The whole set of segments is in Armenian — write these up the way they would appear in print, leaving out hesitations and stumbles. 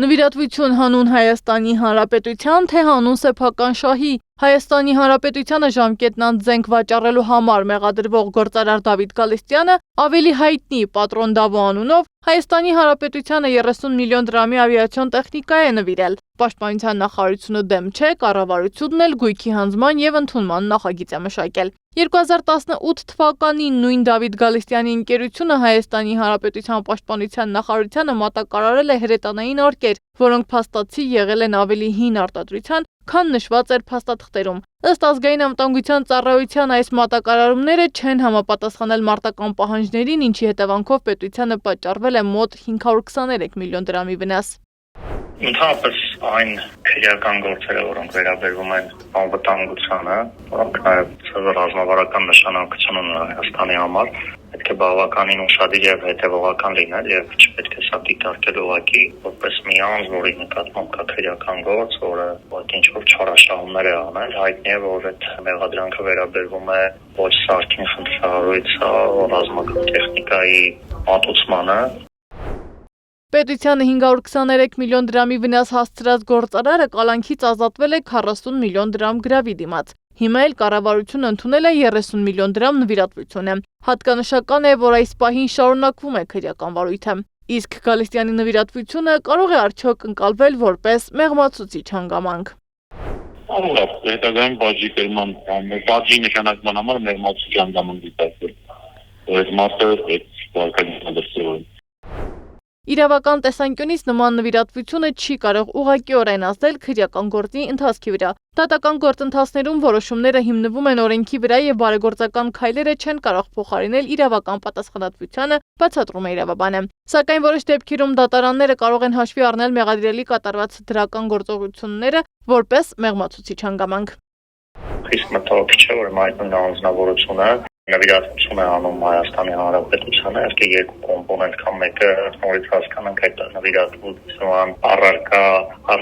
Նվիրատվություն հանուն Հայաստանի Հանրապետության, թե հանուն սեփական շահի։ Հայաստանի Հանրապետությանը ժամկետն անձենք վաճառելու համար մեղադրվող գործարար Դավիթ Գալստյանը ավելի հայտնի Պատրոն Դավո անունով Հայաստանի Հանրապետությանը 30 միլիոն դրամի ավիացիոն տեխնիկա է նվիրել։ Պաշտպանության նախարարությունը դեմ չէ, կառավարությունն էլ գույքի հանձնման եւ ընդունման նախագիծ է մշակել։ 2018 թվականին նույն Դավիթ Գալստյանի ընկերությունը Հայաստանի Հանրապետության պաշտպանության նախարարությանը մատակարարել է հրետանային արկեր, որոնք փաստացի եղել են ավելի հին արտադրության, քան նշված էր փաստաթղթերում։ Ըստ ազգային անվտանգության ծառայության այս մատակարարումները չեն համապատասխանել մարտական պահանջներին, ինչի հետևանքով պետությանը պատճառվել է մոտ 523 միլիոն դրամի վնաս։ Ընդհանրապես այն քրեական գործերը, որոնք վերաբերվում են անվտանգությանը, որոնք նաև ռազմավարական նշանակություն ունեն Հայաստանի համար, պետք է բավականին ուշադիր եւ հետեւողական լինել եւ չպետք է սա դիտարկել ուղղակի որպես մի անձ, որի նկատմամբ կա քրեական գործ, որը ինչ որ չարաշահումներ է անել, հայտնի է, որ այդ մեղադրանքը վերաբերվում է ոչ սարքին խնդրահարույց ռազմական տեխնիկայի մատուցմանը։ Պետությանը 523 միլիոն դրամի վնաս հասցրած գործարարը կալանքից ազատվել է 40 միլիոն դրամ գրավի դիմաց։ Հիմա էլ կառավարությունը ընդունել է 30 միլիոն դրամ նվիրատվությունը։ Հատկանշական է, որ այս պահին շարունակվում է քրեական վարույթը։ Իսկ Գալստյանի նվիրատվությունը կարող է արդյոք ընկալվել որպես մեղմացուցիչ հանգամանք։ Հետագայում բաժի նշանակման համար մեղմացուցիչ հանգամանք դիտարկել։ Այդ մարդը այդ վարկայությունը դրսևորել։ Իրավական տեսանկյունից նման նվիրատվությունը չի կարող ուղղակիորեն ազդել քրեական գործի ընթացքի վրա։ Դատական գործընթացներում որոշումները հիմնվում են օրենքի վրա եւ բարեգործական քայլերը չեն կարող փոխարինել իրավական պատասխանատվությանը, բացատրում է իրավաբանը։ Սակայն որոշ դեպքերում դատարանները կարող են հաշվի առնել մեղադրելի կատարված դրական գործողությունները որպես մեղմացուցիչ հանգամանք։ Իսկ մտահոգիչ է, որ այդ անձնավորությունը նվիրատվություն է անում Հայաստանի Հանրապետությանը, այսինքն երկու կոմպոնենտ կան, մեկը նորից հասկանանք այդ նվիրատվության առարկա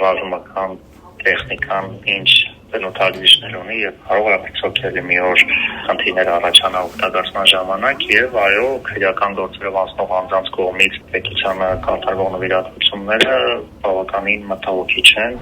ռազմական տեխնիկան ինչ բնութագրիչներ ունի եւ կարող է ցուցակել մի օր խնդիրներ առաջանա օգտագործման ժամանակ եւ այո քրեական գործերով անցնող անձանց կողմից պետությանը կատարվող նվիրատվությունները բավականին մտահոգիչ են։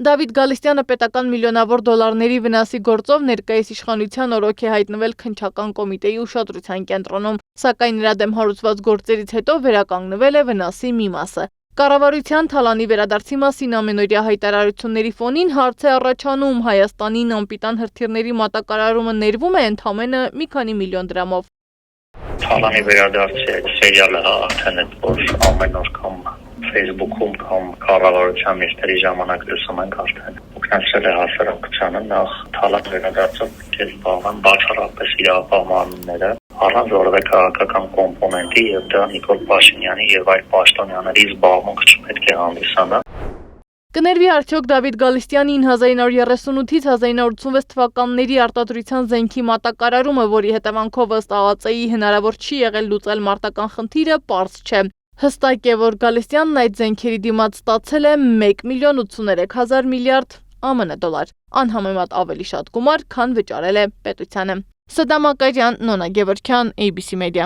Դավիթ Գալստյանը պետական միլիոնավոր դոլարների վնասի գործով ներկայիս իշխանության օրոք է հայտնվել քննչական կոմիտեի ուշադրության կենտրոնում, սակայն նրա դեմ հարուցված գործերից հետո վերականգնվել է վնասի մի մասը։ Կառավարության թալանի վերադարձի մասին ամենօրյա հայտարարությունների ֆոնին հարց է առաջանում Հայաստանին անպիտան հրթիռների մատակարարումը ներվում է ընդամենը մի քանի միլիոն դրամով։ Թալանի վերադարձի այդ սերիալը արդեն այդ որ ամեն օր կամ Facebook-ում կամ կառավարության միտների ժամանակ լսում ենք արդեն օգնեցել է հասարակությանը նախ թալան վերադարձով կես բաղան բացառապես իրավապահմանները առանց որևէ քաղաքական կոմպոնենտի եւ դա Նիկոլ Փաշինյանի եւ այլ պաշտոնյաների զբաղմունք չպետք է հանդիսանա։ Կներվի արդյոք Դավիթ Գալստյանի 1938-ից 1986 թվականների արտադրության զենքի մատակարարումը, որի հետևանքով ըստ ԱԱԾ-ի հնարավոր չի եղել լուծել մարտական խնդիրը, պարզ չէ։ Հստակ է, որ Գալստյանն այդ զենքերի դիմաց ստացել է 1,83 միլիարդ ԱՄՆ դոլար, անհամեմատ ավելի շատ գումար, քան վճարել է պետությանը։ Սադամ Ակարյան, Նոնա Գևորգյան, ABC Media։